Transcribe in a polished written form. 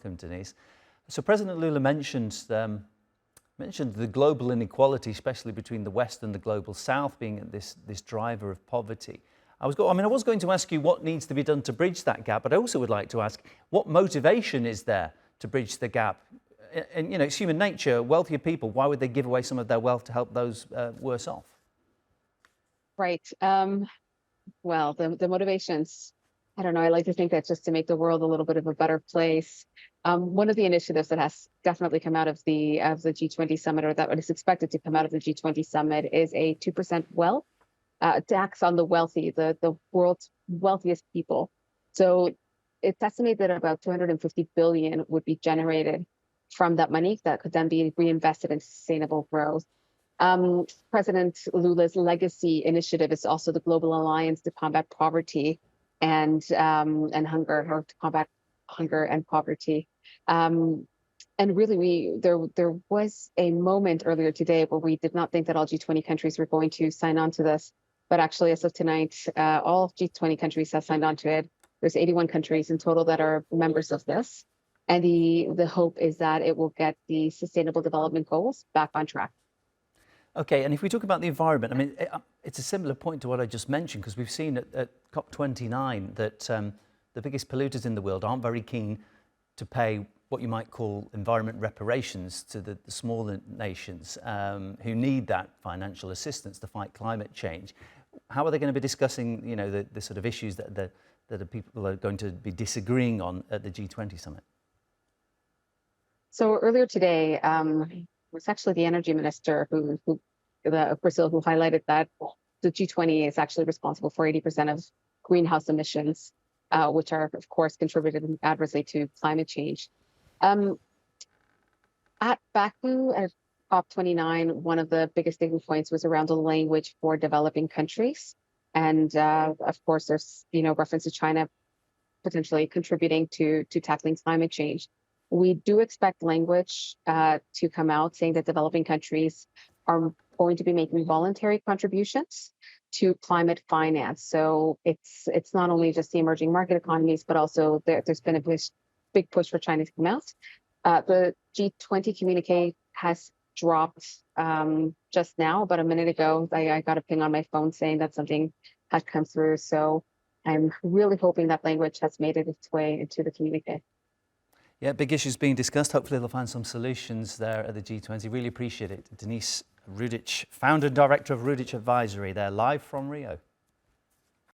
welcome, Denise. So President Lula mentioned the global inequality, especially between the West and the global South, being this driver of poverty. I was going to ask you what needs to be done to bridge that gap, but I also would like to ask what motivation is there to bridge the gap? And it's human nature. Wealthier people, why would they give away some of their wealth to help those worse off? Right. Well, the motivations, I don't know. I like to think that's just to make the world a little bit of a better place. One of the initiatives that has definitely come out of the G20 summit, or that is expected to come out of the G20 summit, is a 2% wealth tax on the wealthy, the world's wealthiest people. So it's estimated that about 250 billion would be generated from that money that could then be reinvested in sustainable growth. President Lula's legacy initiative is also the Global Alliance to Combat Poverty and Hunger, or to combat hunger and poverty. And really, there was a moment earlier today where we did not think that all G20 countries were going to sign on to this, but actually, as of tonight, all G20 countries have signed on to it. There's 81 countries in total that are members of this, and the hope is that it will get the Sustainable Development Goals back on track. Okay, and if we talk about the environment, it's a similar point to what I just mentioned, because we've seen at COP29 that the biggest polluters in the world aren't very keen to pay what you might call environment reparations to the smaller nations who need that financial assistance to fight climate change. How are they going to be discussing, the sort of issues that the people are going to be disagreeing on at the G20 summit? So earlier today, it was actually the energy minister of Brazil who highlighted that the G20 is actually responsible for 80% of greenhouse emissions, which are, of course, contributed adversely to climate change. At Baku, at COP29, one of the biggest sticking points was around the language for developing countries. And of course, there's reference to China potentially contributing to tackling climate change. We do expect language to come out saying that developing countries are going to be making voluntary contributions to climate finance. So it's not only just the emerging market economies, but also there's been a big push for China to come out. The G20 communique has dropped just now, about a minute ago. I got a ping on my phone saying that something had come through. So I'm really hoping that language has made its way into the communique. Yeah, big issues being discussed. Hopefully they'll find some solutions there at the G20. Really appreciate it. Denisse Rudich, founder and director of Rudich Advisory, there live from Rio.